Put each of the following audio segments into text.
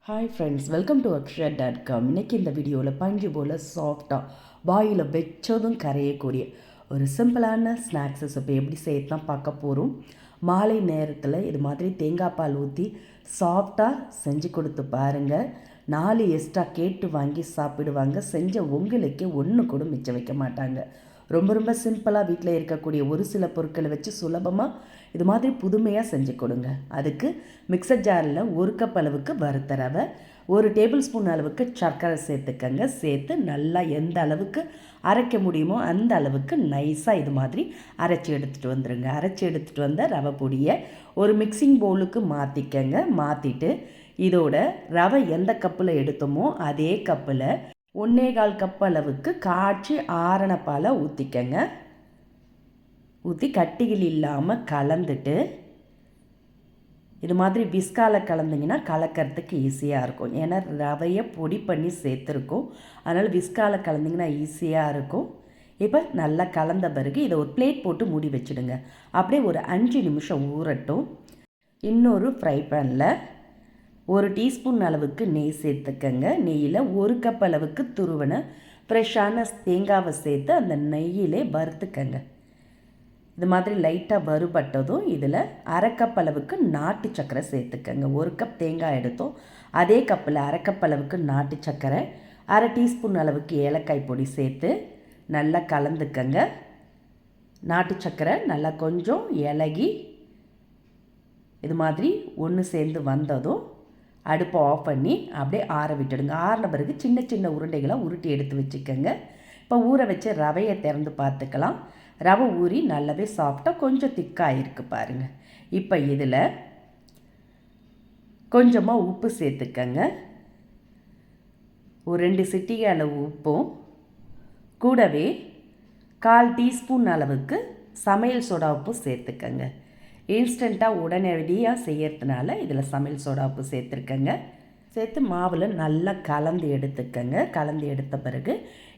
Hi friends, welcome to akshay.com. இன்றைக்கி இந்த வீடியோவில் பஞ்சு போல் சாஃப்டாக வாயில் வச்சதும் கரையக்கூடிய ஒரு சிம்பிளான ஸ்நாக்ஸ் ரெசிபி எப்படி செய்யத்தான் பார்க்க போகிறோம். மாலை நேரத்தில் இது மாதிரி தேங்காய் பால் ஊற்றி சாஃப்டாக செஞ்சு கொடுத்து பாருங்கள். 4 எக்ஸ்ட்ரா கேட்டு வாங்கி சாப்பிடுவாங்க. செஞ்ச உங்களுக்கு ஒன்று கூட மிச்சம் வைக்க மாட்டாங்க. ரொம்ப ரொம்ப சிம்பிளாக வீட்டில் இருக்கக்கூடிய ஒரு சில பொருட்களை வச்சு சுலபமாக இது மாதிரி புதுமையாக செஞ்சு கொடுங்க. அதுக்கு மிக்சர் ஜாரில் 1 கப் அளவுக்கு வறுத்த ரவை, 1 டேபிள் ஸ்பூன் அளவுக்கு சர்க்கரை சேர்த்துக்கங்க. சேர்த்து நல்லா எந்த அளவுக்கு அரைக்க முடியுமோ அந்த அளவுக்கு நைஸாக இது மாதிரி அரைச்சி எடுத்துகிட்டு வந்துடுங்க. அரைச்சி எடுத்துகிட்டு வந்த ரவை பொடியை ஒரு மிக்சிங் பவுலுக்கு மாற்றிக்கங்க. மாற்றிட்டு இதோட ரவை எந்த கப்பில் எடுத்தோமோ அதே கப்பில் 1/4 கப் அளவுக்கு காய்ச்சி ஆறின பாலை ஊற்றிக்கங்க. ஊற்றி கட்டிகள் இல்லாமல் கலந்துட்டு இது மாதிரி விஸ்காவில் கலந்திங்கன்னா கலக்கிறதுக்கு ஈஸியாக இருக்கும். ஏன்னா ரவையை பொடி பண்ணி சேர்த்துருக்கோம், அதனால் விஸ்காவில் கலந்திங்கன்னா ஈஸியாக இருக்கும். இப்போ நல்லா கலந்த பிறகு இதை ஒரு பிளேட் போட்டு மூடி வச்சுடுங்க. அப்படியே ஒரு 5 நிமிஷம் ஊறட்டும். இன்னொரு ஃப்ரை பேனில் 1 டீஸ்பூன் அளவுக்கு நெய் சேர்த்துக்கங்க. நெய்யில் 1 கப் அளவுக்கு துருவன ஃப்ரெஷ்ஷான தேங்காவை சேர்த்து அந்த நெய்யிலே வறுத்துக்கங்க. இது மாதிரி லைட்டாக வறுபட்டதும் இதில் 1/2 கப் அளவுக்கு நாட்டு சர்க்கரை சேர்த்துக்கங்க. 1 கப் தேங்காய் எடுத்தோம், அதே கப்பில் 1/2 கப் அளவுக்கு நாட்டு சர்க்கரை, 1/2 டீஸ்பூன் அளவுக்கு ஏலக்காய் பொடி சேர்த்து நல்லா கலந்துக்கங்க. நாட்டு சர்க்கரை நல்லா கொஞ்சம் இலகி இது மாதிரி ஒன்று சேர்ந்து வந்ததும் அடுப்பை ஆஃப் பண்ணி அப்படியே ஆற விட்டுடுங்க. ஆறின பிறகு சின்ன சின்ன உருண்டைகளாக உருட்டி எடுத்து வச்சுக்கோங்க. இப்போ ஊற வச்சு ரவையை திறந்து பார்த்துக்கலாம். ரவை ஊறி நல்லாவே சாஃப்டாக கொஞ்சம் திக்காக இருக்குது பாருங்கள். இப்போ இதில் கொஞ்சமாக உப்பு சேர்த்துக்கங்க. ஒரு 2 சிட்டிகை அளவு உப்பும் கூடவே 1/4 டீஸ்பூன் அளவுக்கு சமையல் சோடா உப்பும் சேர்த்துக்கங்க. இன்ஸ்டண்ட்டாக உடனடியாக செய்யறதுனால இதில் சமையல் சோடா உப்பு சேர்த்துருக்கங்க. சேர்த்து மாவில் நல்லா கலந்து எடுத்துக்கங்க. கலந்து எடுத்த பிறகு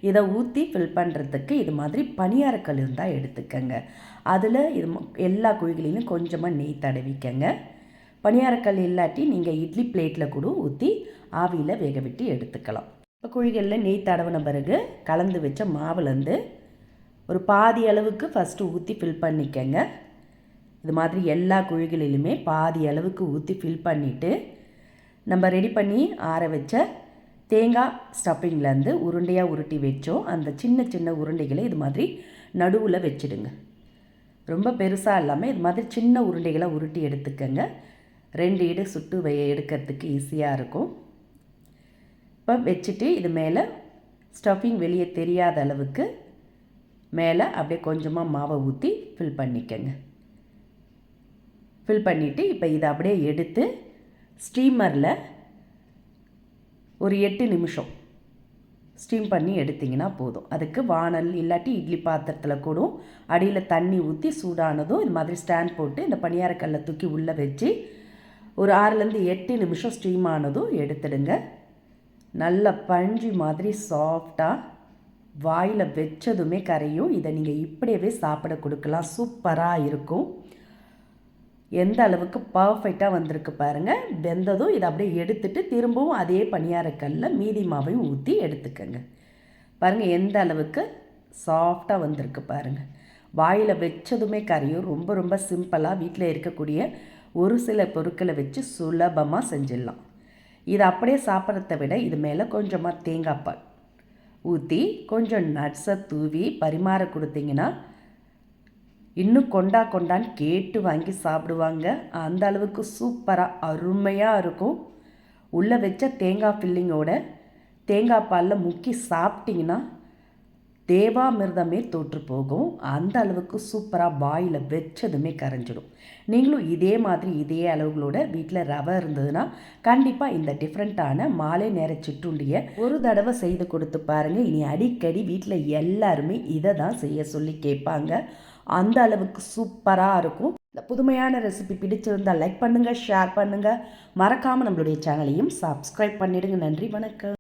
இதை ஊற்றி ஃபில் பண்ணுறதுக்கு இது மாதிரி பணியாரக்கல் இருந்தால் எடுத்துக்கங்க. அதில் இது எல்லா குழிகளிலும் கொஞ்சமாக நெய் தடவிக்கங்க. பணியாரக்கல் இல்லாட்டி நீங்கள் இட்லி பிளேட்டில் கூட ஊற்றி ஆவியில் வேக விட்டு எடுத்துக்கலாம். இப்போ குழிகளில் நெய் தடவின பிறகு கலந்து வச்ச மாவுலேருந்து ஒரு பாதி அளவுக்கு ஃபஸ்ட்டு ஊற்றி ஃபில் பண்ணிக்கங்க. இது மாதிரி எல்லா குழிகளிலுமே பாதி அளவுக்கு ஊற்றி ஃபில் பண்ணிவிட்டு நம்ம ரெடி பண்ணி ஆற வச்ச தேங்காய் ஸ்டஃபிங்லேருந்து உருண்டையாக உருட்டி வச்சோம். அந்த சின்ன சின்ன உருண்டைகளை இது மாதிரி நடுவில் வச்சுடுங்க. ரொம்ப பெருசாக இல்லாமல் இது மாதிரி சின்ன உருண்டைகளை உருட்டி எடுத்துக்கங்க. 2 இடு சுட்டு எடுக்கிறதுக்கு ஈஸியாக இருக்கும். இப்போ வச்சுட்டு இது மேலே ஸ்டஃபிங் வெளியே தெரியாத அளவுக்கு மேலே அப்படியே கொஞ்சமாக மாவை ஊற்றி ஃபில் பண்ணிக்கங்க. ஃபில் பண்ணிவிட்டு இப்போ இதை அப்படியே எடுத்து ஸ்டீமரில் ஒரு 8 நிமிஷம் ஸ்டீம் பண்ணி எடுத்திங்கன்னா போதும். அதுக்கு வானல் இல்லாட்டி இட்லி பாத்திரத்தில் கூட அடியில் தண்ணி ஊற்றி சூடானதும் இது மாதிரி ஸ்டாண்ட் போட்டு இந்த பணியாரக்கல்லை தூக்கி உள்ளே வச்சு ஒரு 6லேருந்து 8 நிமிஷம் ஸ்டீம் ஆனதும் எடுத்துடுங்க. நல்ல பஞ்சு மாதிரி சாஃப்டாக வாயில் வச்சதுமே கரையும். இதை நீங்கள் இப்படியே சாப்பிட கொடுக்கலாம். சூப்பராக இருக்கும். எந்த அளவுக்கு பர்ஃபெக்டாக வந்திருக்கு பாருங்கள். வெந்ததும் இதை அப்படியே எடுத்துட்டு திரும்பவும் அதே பணியாரக்கல்லில் மீதி மாவையும் ஊற்றி எடுத்துக்கங்க. பாருங்கள் எந்த அளவுக்கு சாஃப்டாக வந்திருக்கு பாருங்கள். வாயில் வச்சதுமே கரையும். ரொம்ப ரொம்ப சிம்பிளாக வீட்டில் இருக்கக்கூடிய ஒரு சில பொருட்களை வச்சு சுலபமாக செஞ்சிடலாம். இதை அப்படியே சாப்பிட்றத விட இது மேலே கொஞ்சமாக தேங்காய் பால் ஊற்றி கொஞ்சம் நட்ஸை தூவி பரிமாற கொடுத்தீங்கன்னா இன்னும் கொண்டான்னு கேட்டு வாங்கி சாப்பிடுவாங்க. அந்த அளவுக்கு சூப்பராக அருமையாக இருக்கும். உள்ளே வச்ச தேங்காய் ஃபில்லிங்கோட தேங்காய் பாலில் முக்கி சாப்பிட்டிங்கன்னா தேவாமிர்தமே தோற்று போகும். அந்த அளவுக்கு சூப்பராக வாயில் வச்சதுமே கரைஞ்சிடும். நீங்களும் இதே மாதிரி இதே அளவுகளோட வீட்டில் ரவை இருந்ததுன்னா கண்டிப்பாக இந்த டிஃப்ரெண்ட்டான மாலை நேர சிற்றுண்டியை ஒரு தடவை செய்து கொடுத்து பாருங்கள். இனி அடிக்கடி வீட்டில் எல்லாருமே இதை தான் செய்ய சொல்லி கேட்பாங்க. அந்த அளவுக்கு சூப்பராக இருக்கும். இந்த புதுமையான ரெசிபி பிடிச்சிருந்தால் லைக் பண்ணுங்கள், ஷேர் பண்ணுங்கள். மறக்காமல் நம்மளுடைய சேனலையும் சப்ஸ்கிரைப் பண்ணிவிடுங்க. நன்றி, வணக்கம்.